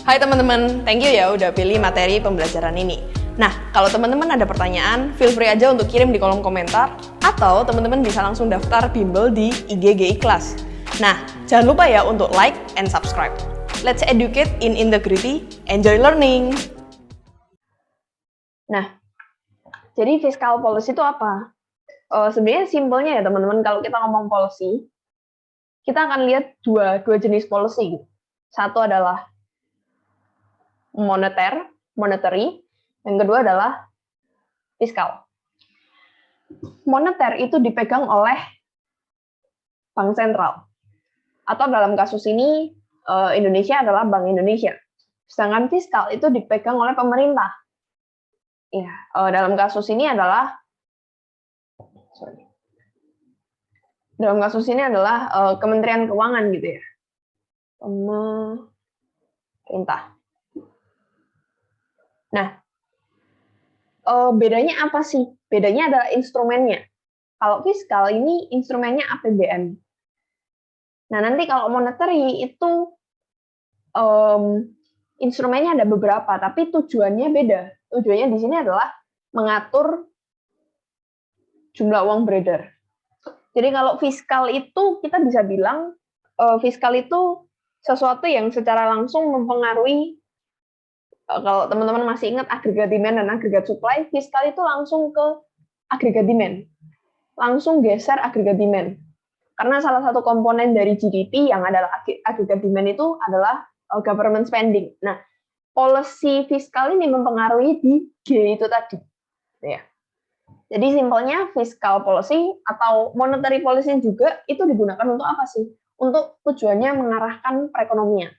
Hai teman-teman, thank you ya udah pilih materi pembelajaran ini. Nah, kalau teman-teman ada pertanyaan, feel free aja untuk kirim di kolom komentar, atau teman-teman bisa langsung daftar bimbel di IG Class. Nah, jangan lupa ya untuk like and subscribe. Let's educate in integrity, enjoy learning! Nah, jadi fiscal policy itu apa? Sebenarnya simpelnya ya teman-teman, kalau kita ngomong policy, kita akan lihat dua jenis policy. Satu adalah monetary, yang kedua adalah fiskal. Moneter itu dipegang oleh bank sentral, atau dalam kasus ini Indonesia adalah Bank Indonesia. Sedangkan fiskal itu dipegang oleh pemerintah. Ya, dalam kasus ini adalah Kementerian Keuangan gitu ya, pemerintah. Nah, bedanya apa sih? Bedanya adalah instrumennya. Kalau fiskal ini instrumennya APBN. Nah, nanti kalau monetary itu instrumennya ada beberapa, tapi tujuannya beda. Tujuannya di sini adalah mengatur jumlah uang beredar. Jadi kalau fiskal itu kita bisa bilang fiskal itu sesuatu yang secara langsung mempengaruhi. Kalau teman-teman masih ingat agregat demand dan agregat supply, fiskal itu langsung ke agregat demand. Langsung geser agregat demand. Karena salah satu komponen dari GDP yang adalah agregat demand itu adalah government spending. Nah, policy fiskal ini mempengaruhi di G itu tadi. Ya. Jadi simpelnya fiscal policy atau monetary policy juga itu digunakan untuk apa sih? Untuk tujuannya mengarahkan perekonomian.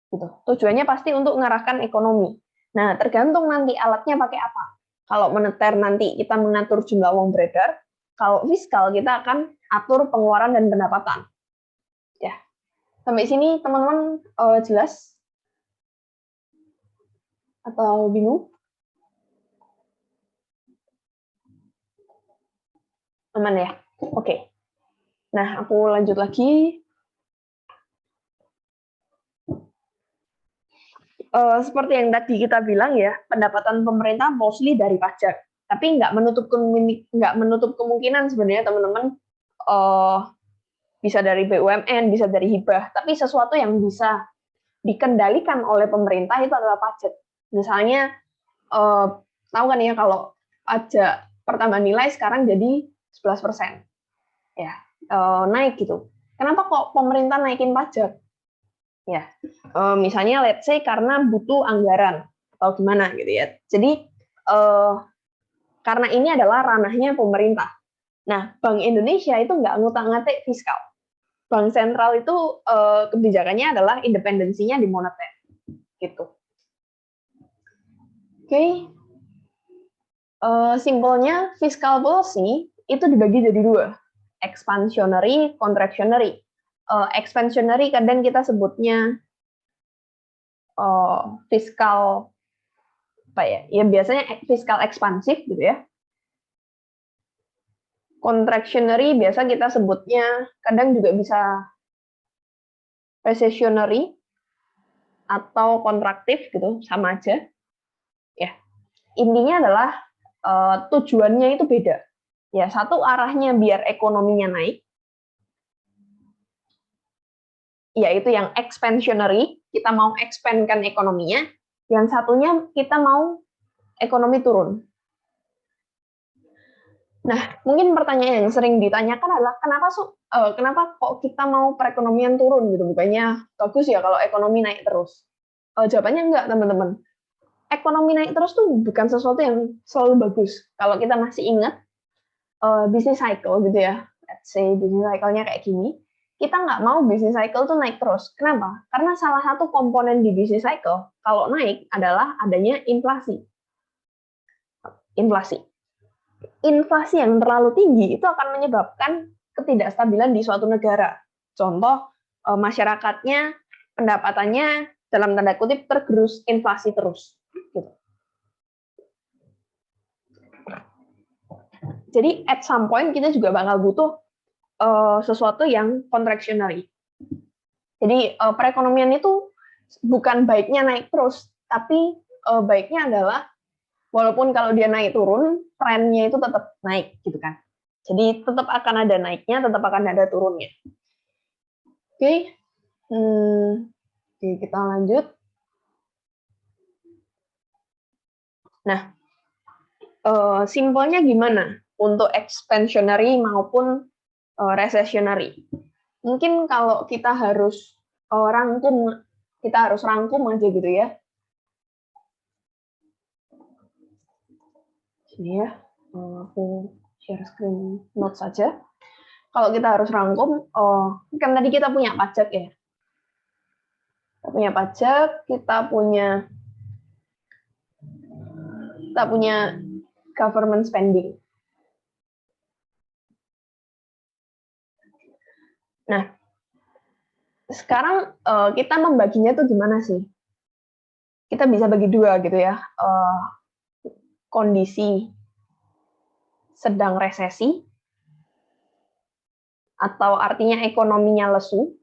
Gitu. Tujuannya pasti untuk mengarahkan ekonomi. Nah, tergantung nanti alatnya pakai apa. Kalau moneter nanti kita mengatur jumlah uang beredar, kalau fiskal kita akan atur pengeluaran dan pendapatan. Ya. Sampai sini teman-teman jelas? Atau bingung? Aman ya? Oke. Nah, aku lanjut lagi. Seperti yang tadi kita bilang ya, pendapatan pemerintah mostly dari pajak. Tapi nggak menutup kemungkinan sebenarnya teman-teman bisa dari BUMN, bisa dari hibah. Tapi sesuatu yang bisa dikendalikan oleh pemerintah itu adalah pajak. Misalnya, tahu kan ya kalau pajak pertambahan nilai sekarang jadi 11%. Ya, naik gitu. Kenapa kok pemerintah naikin pajak? Ya, misalnya let's say karena butuh anggaran atau gimana gitu ya. Jadi karena ini adalah ranahnya pemerintah. Nah, Bank Indonesia itu nggak ngutak-ngatik fiskal. Bank sentral itu kebijakannya adalah independensinya di moneter, gitu. Oke. Simpelnya fiscal policy itu dibagi jadi dua, expansionary, contractionary. Expansionary kadang kita sebutnya fiskal apa ya? Ya biasanya fiskal ekspansif gitu ya. Contractionary biasa kita sebutnya kadang juga bisa recessionary atau kontraktif gitu, sama aja. Ya. Intinya adalah tujuannya itu beda. Ya, satu arahnya biar ekonominya naik, yaitu yang expansionary, kita mau expand-kan ekonominya, yang satunya kita mau ekonomi turun. Nah, mungkin pertanyaan yang sering ditanyakan adalah kenapa kok kita mau perekonomian turun gitu, bukannya bagus ya kalau ekonomi naik terus? Jawabannya enggak, teman-teman. Ekonomi naik terus tuh bukan sesuatu yang selalu bagus. Kalau kita masih ingat business cycle gitu ya, let's say business cycle-nya kayak gini, kita nggak mau bisnis cycle tuh naik terus. Kenapa? Karena salah satu komponen di bisnis cycle kalau naik adalah adanya inflasi. Inflasi yang terlalu tinggi itu akan menyebabkan ketidakstabilan di suatu negara. Contoh, masyarakatnya, pendapatannya dalam tanda kutip tergerus inflasi terus. Gitu. Jadi at some point kita juga bakal butuh sesuatu yang contractionary. Jadi perekonomian itu bukan baiknya naik terus, tapi baiknya adalah walaupun kalau dia naik turun, trennya itu tetap naik gitu kan. Jadi tetap akan ada naiknya, tetap akan ada turunnya. Oke, Oke, kita lanjut. Nah, simpelnya gimana untuk expansionary maupun recessionary? Mungkin kalau kita harus rangkum aja gitu ya. Sini ya, aku share screen note saja. Kalau kita harus rangkum, kan tadi kita punya pajak ya. Kita punya pajak, kita punya government spending. Nah, sekarang kita membaginya tuh gimana sih? Kita bisa bagi dua gitu ya. Kondisi sedang resesi, atau artinya ekonominya lesu,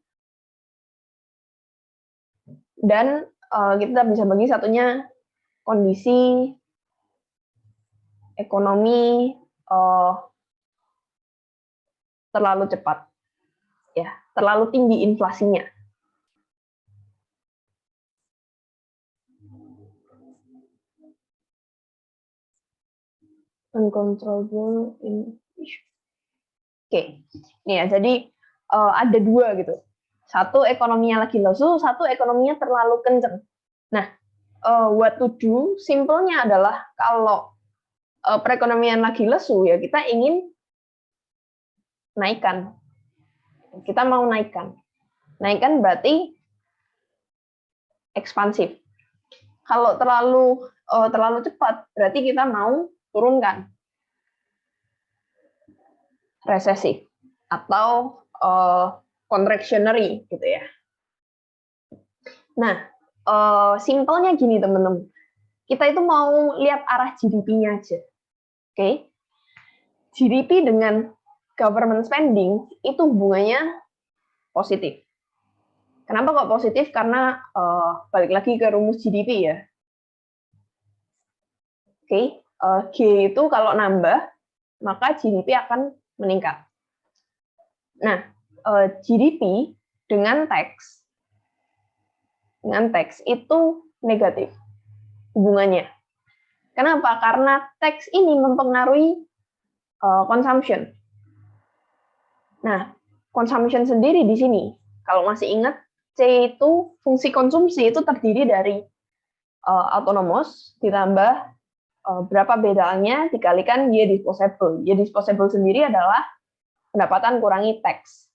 dan kita bisa bagi satunya kondisi ekonomi terlalu cepat, ya, terlalu tinggi inflasinya. Uncontrollable inflation. Oke, ini ya. Jadi ada dua gitu. Satu ekonominya lagi lesu, satu ekonominya terlalu kenceng. Nah, what to do? Simpelnya adalah kalau perekonomian lagi lesu, ya kita ingin naikkan. Kita mau naikkan. Naikkan berarti ekspansif. Kalau terlalu cepat, berarti kita mau turunkan. Resesi atau contractionary gitu ya. Nah, simpelnya gini teman-teman. Kita itu mau lihat arah GDP-nya aja. Oke. GDP dengan government spending itu hubungannya positif. Kenapa kok positif? Karena balik lagi ke rumus GDP ya. Oke, G itu kalau nambah, maka GDP akan meningkat. Nah, GDP dengan tax itu negatif hubungannya. Kenapa? Karena tax ini mempengaruhi consumption. Nah, consumption sendiri di sini, kalau masih ingat, C itu fungsi konsumsi itu terdiri dari autonomous ditambah berapa bedanya dikalikan Y disposable. Y disposable sendiri adalah pendapatan kurangi tax.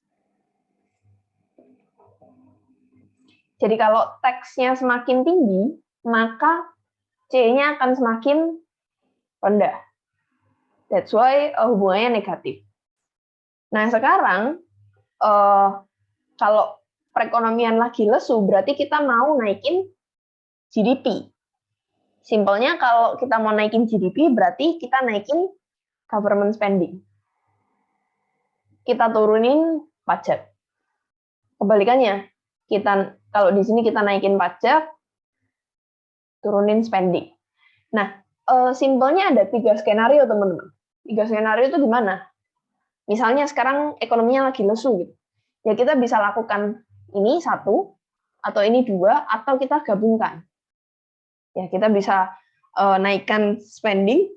Jadi kalau tax-nya semakin tinggi, maka C-nya akan semakin rendah. That's why hubungannya negatif. Nah, sekarang kalau perekonomian lagi lesu, berarti kita mau naikin GDP. Simpelnya kalau kita mau naikin GDP, berarti kita naikin government spending. Kita turunin pajak. Kebalikannya, kalau di sini kita naikin pajak, turunin spending. Nah, simpelnya ada 3 skenario, teman-teman. 3 skenario itu gimana? Misalnya sekarang ekonominya lagi lesu gitu. Ya kita bisa lakukan ini 1, atau ini 2, atau kita gabungkan. Ya kita bisa naikkan spending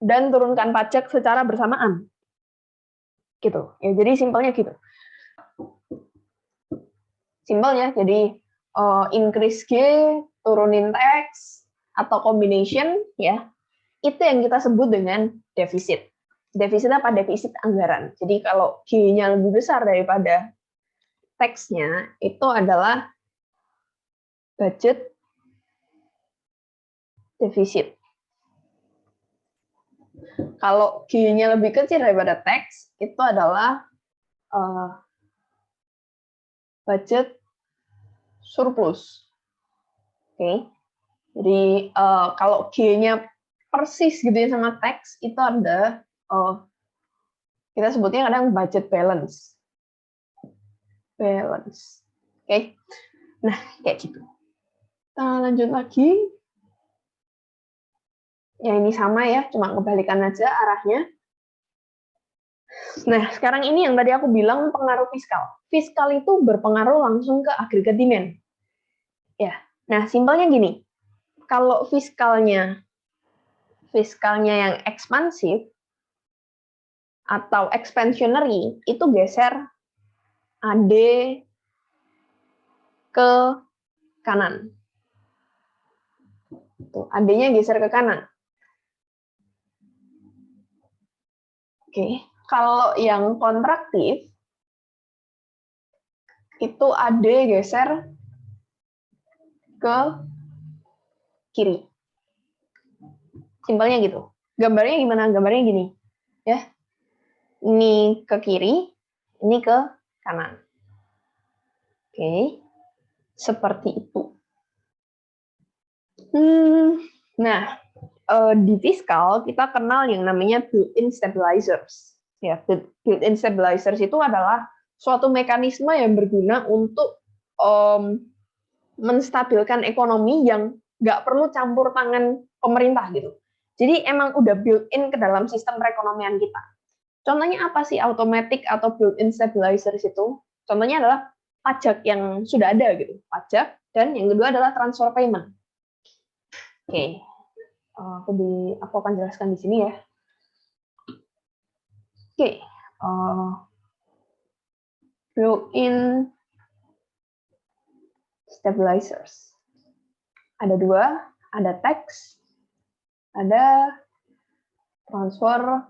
dan turunkan pajak secara bersamaan. Gitu. Ya jadi simpelnya gitu. Simpelnya jadi increase G, turunin tax, atau combination, ya itu yang kita sebut dengan defisit. Defisit apa? Defisit anggaran. Jadi kalau G-nya lebih besar daripada tax-nya, itu adalah budget defisit. Kalau G-nya lebih kecil daripada tax, itu adalah budget surplus. Oke. Jadi kalau G-nya persis gitu ya sama tax, itu ada kita sebutnya kadang budget balance. Balance. Oke. Nah, kayak gitu. Kita lanjut lagi. Ya, ini sama ya, cuma kebalikan aja arahnya. Nah, sekarang ini yang tadi aku bilang pengaruh fiskal. Fiskal itu berpengaruh langsung ke agregat demand. Ya, nah simpelnya gini, kalau fiskalnya yang ekspansif atau expansionary itu geser AD ke kanan. Tuh, AD-nya geser ke kanan. Oke, kalau yang kontraktif itu AD geser ke kiri. Simpelnya gitu. Gambarnya gimana? Gambarnya gini. Ya. Ini ke kiri, ini ke kanan. Oke. Seperti itu. Nah, di fiskal kita kenal yang namanya built-in stabilizers. Ya, built-in stabilizers itu adalah suatu mekanisme yang berguna untuk menstabilkan ekonomi yang nggak perlu campur tangan pemerintah gitu. Jadi emang udah built-in ke dalam sistem perekonomian kita. Contohnya apa sih automatic atau built-in stabilizers itu? Contohnya adalah pajak yang sudah ada gitu, pajak, dan yang kedua adalah transfer payment. Oke, aku akan jelaskan di sini ya. Oke, built-in stabilizers. Ada dua, ada tax, ada transfer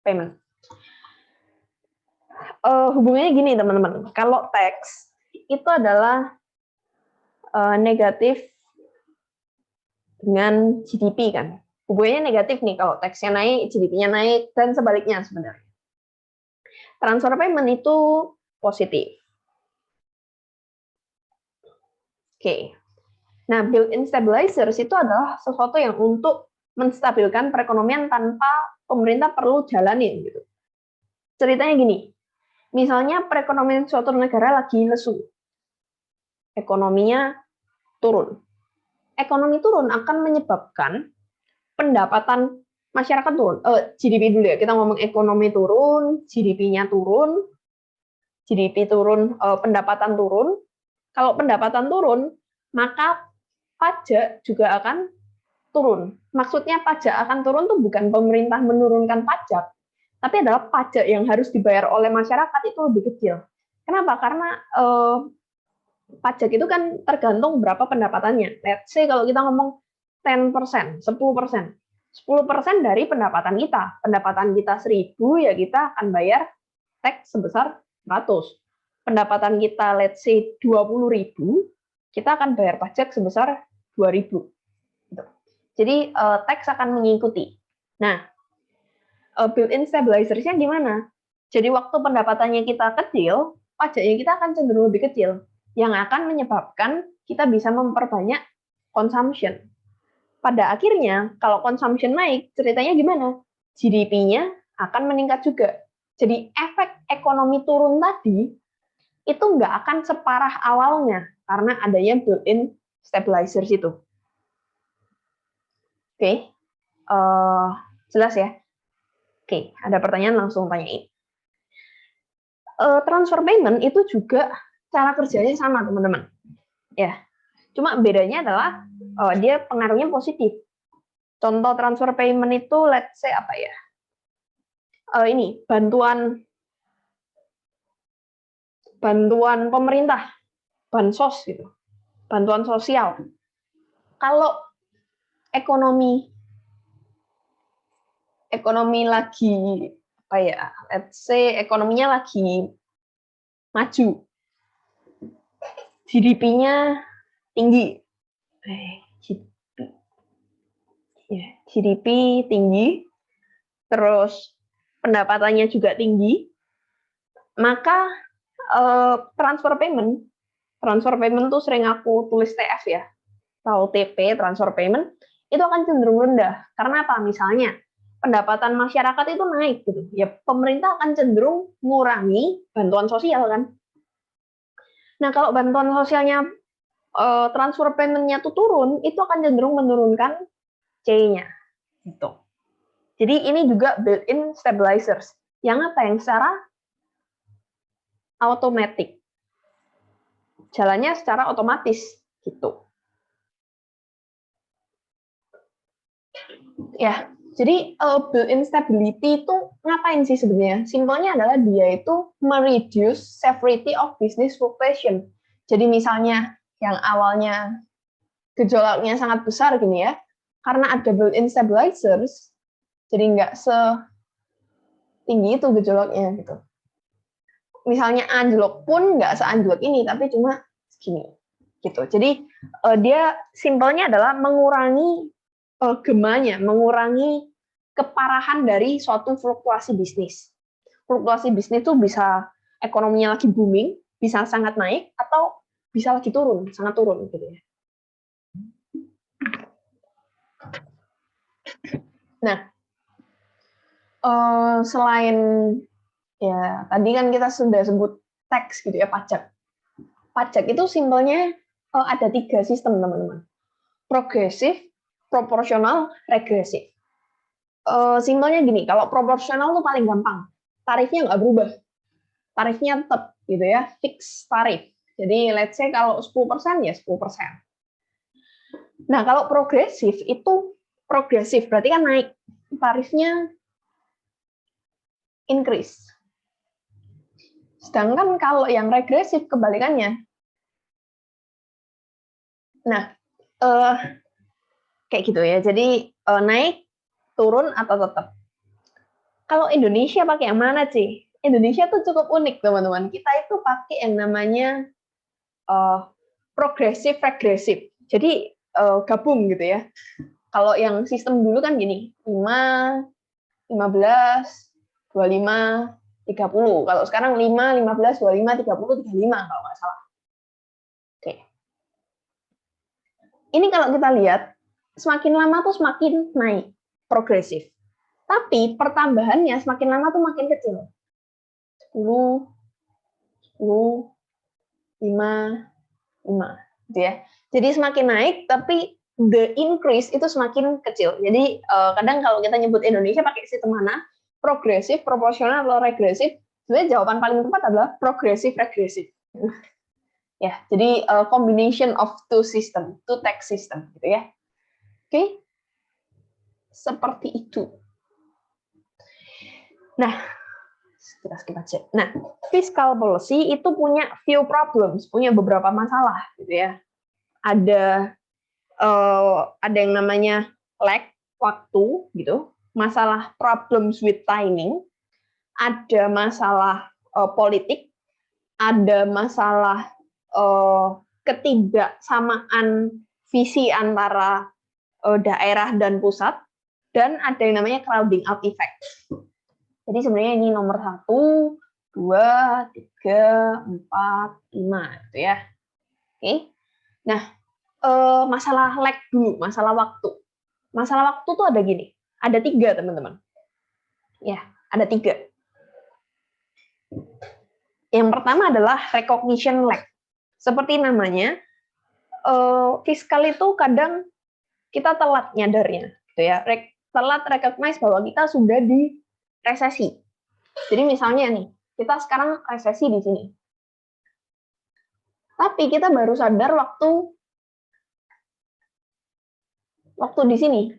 payment. Hubungannya gini teman-teman, kalau tax itu adalah negatif dengan GDP kan. Hubungannya negatif nih, kalau tax-nya naik, GDP-nya naik, dan sebaliknya sebenarnya. Transfer payment itu positif. Oke. Nah, built-in stabilizers itu adalah sesuatu yang untuk menstabilkan perekonomian tanpa pemerintah perlu jalanin gitu. Ceritanya gini, misalnya perekonomian suatu negara lagi lesu, ekonominya turun. Ekonomi turun akan menyebabkan pendapatan masyarakat turun. GDP dulu ya, kita ngomong ekonomi turun, GDP-nya turun, GDP turun, pendapatan turun. Kalau pendapatan turun, maka pajak juga akan turun. Maksudnya pajak akan turun tuh bukan pemerintah menurunkan pajak, tapi adalah pajak yang harus dibayar oleh masyarakat itu lebih kecil. Kenapa? Karena pajak itu kan tergantung berapa pendapatannya. Let's say kalau kita ngomong 10%, 10%. 10% dari pendapatan kita. Pendapatan kita 1.000, ya kita akan bayar tax sebesar 100. Pendapatan kita let's say 20.000, kita akan bayar pajak sebesar 2.000. Jadi tax akan mengikuti. Nah, built-in stabilizers-nya gimana? Jadi waktu pendapatannya kita kecil, pajaknya kita akan cenderung lebih kecil, yang akan menyebabkan kita bisa memperbanyak consumption. Pada akhirnya, kalau consumption naik, ceritanya gimana? GDP-nya akan meningkat juga. Jadi efek ekonomi turun tadi, itu nggak akan separah awalnya, karena adanya built-in stabilizers itu. Oke, jelas ya? Oke, ada pertanyaan langsung tanyain. Transfer payment itu juga cara kerjanya sama teman-teman. Ya, cuma bedanya adalah dia pengaruhnya positif. Contoh transfer payment itu, let's say apa ya? Ini bantuan pemerintah, bansos gitu, bantuan sosial. Kalau ekonomi lagi apa ya? Let's say ekonominya lagi maju, GDP-nya tinggi, GDP tinggi, terus pendapatannya juga tinggi, maka transfer payment itu sering aku tulis TF ya, atau TP, transfer payment, itu akan cenderung rendah. Karena apa? Misalnya, pendapatan masyarakat itu naik gitu. Ya, pemerintah akan cenderung mengurangi bantuan sosial kan. Nah, kalau bantuan sosialnya transfer payment-nya tuh turun, itu akan cenderung menurunkan C-nya. Gitu. Jadi ini juga built-in stabilizers. Yang apa? Yang secara automatic. Jalannya secara otomatis. Gitu. Ya, jadi built-in stability itu ngapain sih sebenarnya? Simpelnya adalah dia itu mereduce severity of business fluctuation. Jadi misalnya yang awalnya gejolaknya sangat besar gini ya, karena ada built-in stabilizers, jadi nggak setinggi itu gejolaknya gitu. Misalnya anjlok pun nggak seanjlok ini, tapi cuma segini gitu. Jadi dia simpelnya adalah mengurangi gemanya, mengurangi keparahan dari suatu fluktuasi bisnis. Fluktuasi bisnis itu bisa ekonominya lagi booming, bisa sangat naik, atau bisa lagi turun, sangat turun gitu ya. Nah, selain ya tadi kan kita sudah sebut tax gitu ya, pajak. Pajak itu simpelnya ada 3 sistem teman-teman. Progresif, proporsional, regresif. Simpelnya gini, kalau proporsional itu paling gampang. Tarifnya nggak berubah. Tarifnya tetap gitu ya, fix tarif. Jadi let's say kalau 10% ya 10%. Nah, kalau progresif itu progresif berarti kan naik. Tarifnya increase. Sedangkan kalau yang regresif kebalikannya. Nah, kayak gitu ya. Jadi naik, turun atau tetap. Kalau Indonesia pakai yang mana sih? Indonesia tuh cukup unik teman-teman. Kita itu pakai yang namanya progresif regresif. Jadi gabung gitu ya. Kalau yang sistem dulu kan gini, 5, 15, 25, 30. Kalau sekarang 5, 15, 25, 30, 35 kalau nggak salah. Oke. Ini kalau kita lihat, semakin lama tuh semakin naik, progresif. Tapi pertambahannya semakin lama tuh makin kecil. 10, 10, 5, 5. Gitu ya. Jadi semakin naik, tapi the increase itu semakin kecil. Jadi kadang kalau kita nyebut Indonesia pakai sistem mana, progresif, proporsional, atau regresif, sebenarnya jawaban paling tepat adalah progresif regresif. Ya, jadi combination of two tax system, gitu ya. Oke, seperti itu. Nah, kita skip aja. Nah, fiscal policy itu punya few problems, punya beberapa masalah, gitu ya. Ada yang namanya lag waktu, gitu. Masalah problems with timing, ada masalah politik, ada masalah ketidaksamaan visi antara daerah dan pusat, dan ada yang namanya crowding out effect. Jadi sebenarnya ini nomor 1, 2, 3, 4, 5, gitu ya. Oke. Nah, masalah lag dulu, masalah waktu. Masalah waktu tuh ada gini, ada 3 teman-teman. Ya, ada 3. Yang pertama adalah recognition lag. Seperti namanya, fiskal itu kadang kita telat nyadarnya, gitu ya. Telat recognize bahwa kita sudah di resesi. Jadi misalnya nih, kita sekarang resesi di sini. Tapi kita baru sadar waktu di sini.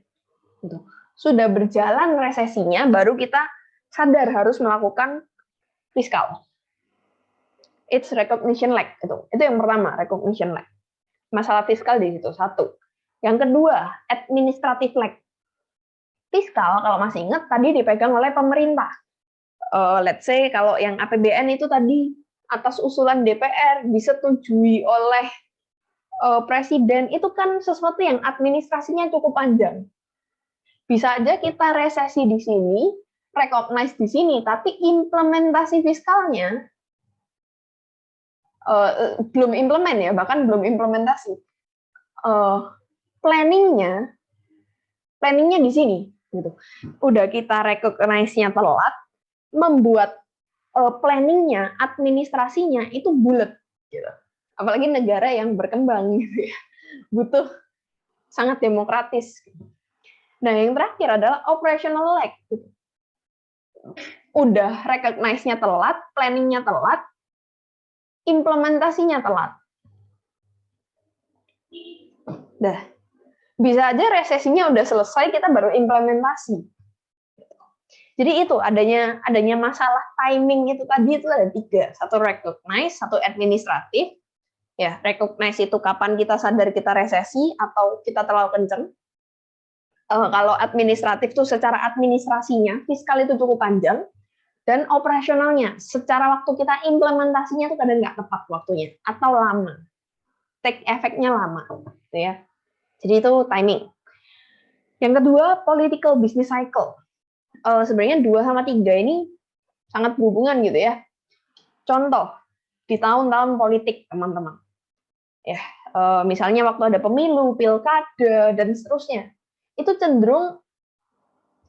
Gitu. Sudah berjalan resesinya, baru kita sadar harus melakukan fiskal. It's recognition lag. Itu yang pertama, recognition lag. Masalah fiskal di situ, 1. Yang kedua, administrative lag. Fiskal, kalau masih ingat, tadi dipegang oleh pemerintah. Let's say, kalau yang APBN itu tadi, atas usulan DPR, disetujui oleh Presiden, itu kan sesuatu yang administrasinya cukup panjang. Bisa aja kita resesi di sini, recognize di sini, tapi implementasi fiskalnya belum implement ya, bahkan belum implementasi. Planningnya di sini, gitu. Udah kita recognize-nya telat, membuat planningnya, administrasinya itu bulat, gitu. apalagi negara yang berkembang gitu ya, butuh sangat demokratis. Nah, yang terakhir adalah operational lag. Udah recognize-nya telat, planning-nya telat, implementasinya telat. Dah, bisa aja resesinya udah selesai, kita baru implementasi. Jadi itu adanya masalah timing itu tadi itu ada 3. Satu recognize, satu administratif. Ya, recognize itu kapan kita sadar kita resesi atau kita terlalu kenceng. Kalau administratif itu secara administrasinya, fiskal itu cukup panjang. Dan operasionalnya, secara waktu kita implementasinya itu kadang nggak tepat waktunya atau lama, take efeknya lama, gitu ya. Jadi itu timing. Yang kedua, political business cycle. Sebenarnya 2 sama 3 ini sangat berhubungan gitu ya. Contoh di tahun-tahun politik teman-teman. Ya, misalnya waktu ada pemilu, pilkada dan seterusnya, itu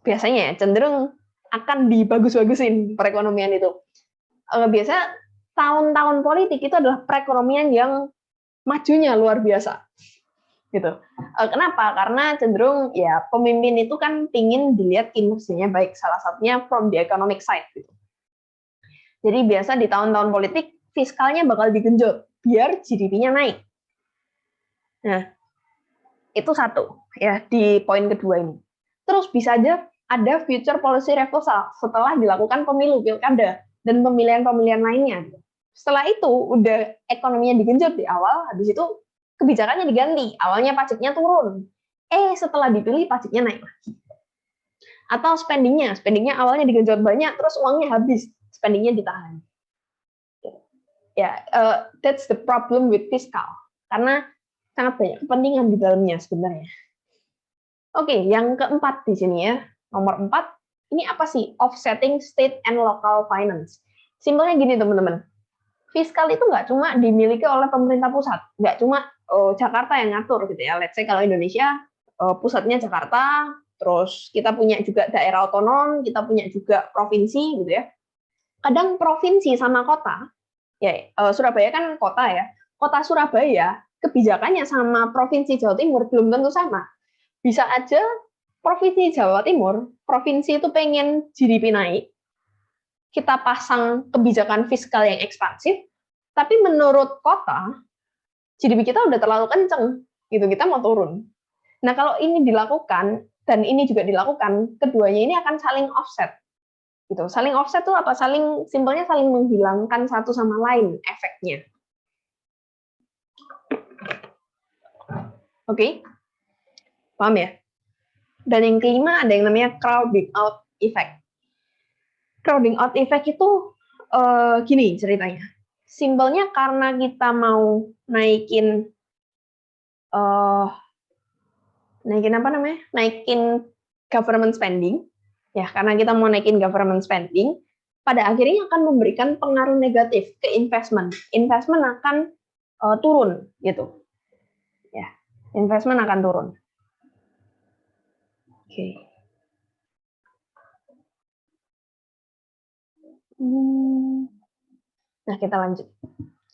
biasanya cenderung akan dibagus-bagusin perekonomian itu. Biasanya tahun-tahun politik itu adalah perekonomian yang majunya luar biasa. Gitu. Kenapa? Karena cenderung ya pemimpin itu kan pingin dilihat kinerjanya baik, salah satunya from the economic side. Gitu. Jadi biasa di tahun-tahun politik fiskalnya bakal digenjot biar GDP-nya naik. Nah, itu satu ya di poin kedua ini. Terus bisa aja ada future policy reversal setelah dilakukan pemilu, pilkada, dan pemilihan-pemilihan lainnya. Setelah itu udah ekonominya digenjot di awal, habis itu kebijakannya diganti. Awalnya pajaknya turun. Setelah dipilih pajaknya naik lagi. Atau spendingnya awalnya digenjot banyak, terus uangnya habis, spendingnya ditahan. Ya, that's the problem with fiscal. Karena sangat banyak kepentingan di dalamnya sebenarnya. Oke, yang keempat di sini ya. Nomor 4, ini apa sih? Offsetting state and local finance. Simpelnya gini teman-teman. Fiskal itu nggak cuma dimiliki oleh pemerintah pusat, nggak cuma Jakarta yang ngatur gitu ya. Let's say kalau Indonesia pusatnya Jakarta, terus kita punya juga daerah otonom, kita punya juga provinsi gitu ya. Kadang provinsi sama kota, ya Surabaya kan kota ya. Kota Surabaya kebijakannya sama provinsi Jawa Timur belum tentu sama. Bisa aja provinsi Jawa Timur, provinsi itu pengen GDP naik, kita pasang kebijakan fiskal yang ekspansif, tapi menurut kota, GDP kita udah terlalu kenceng, gitu, kita mau turun. Nah, kalau ini dilakukan, dan ini juga dilakukan, keduanya ini akan saling offset. Gitu. Saling offset itu apa? Simpelnya saling menghilangkan satu sama lain efeknya. Oke? Paham ya? Dan yang kelima ada yang namanya crowding out effect. Crowding out effect itu gini ceritanya. Simpelnya karena kita mau naikin naikin government spending, ya karena kita mau naikin government spending, pada akhirnya akan memberikan pengaruh negatif ke investment. Investment akan turun, gitu. Ya, investment akan turun. Oke. Nah, kita lanjut.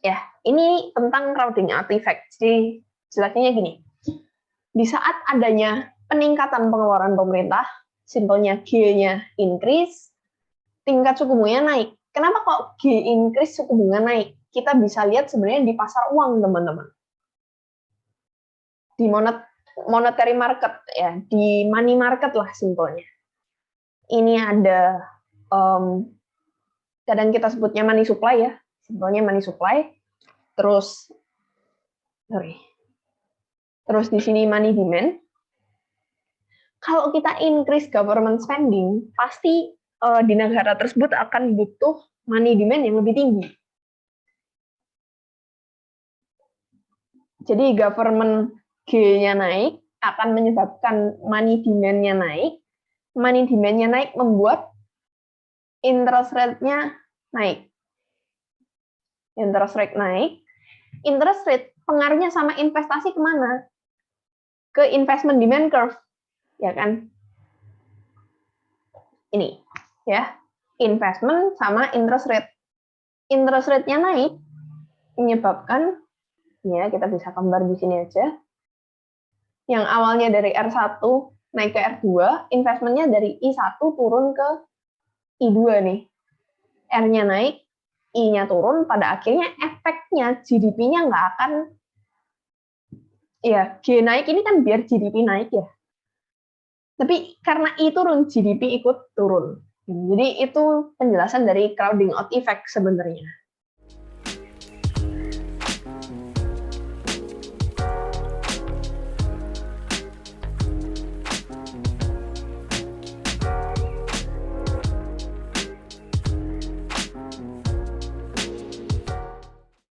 Ya, ini tentang crowding out effect. Jadi, jelasnya gini. Di saat adanya peningkatan pengeluaran pemerintah, simpelnya G-nya increase, tingkat suku bunganya naik. Kenapa kok G increase suku bunga naik? Kita bisa lihat sebenarnya di pasar uang, teman-teman. Di monetary market, ya, di money market lah simpelnya. Ini ada, kadang kita sebutnya money supply ya, simpelnya money supply. Terus di sini money demand. Kalau kita increase government spending, pasti di negara tersebut akan butuh money demand yang lebih tinggi. Jadi government G-nya naik akan menyebabkan money demand-nya naik. Money demand-nya naik membuat interest rate-nya naik. Interest rate naik. Interest rate pengaruhnya sama investasi kemana? Ke investment demand curve, ya kan? Ini, ya, investment sama interest rate. Interest rate-nya naik, menyebabkan Ya, kita bisa gambar di sini aja. Yang awalnya dari R1 naik ke R2, investmentnya dari I1 turun ke I2 nih. R-nya naik, I-nya turun, pada akhirnya efeknya GDP-nya nggak akan, ya G naik ini kan biar GDP naik ya. Tapi karena I turun, GDP ikut turun. Jadi itu penjelasan dari crowding out effect sebenarnya.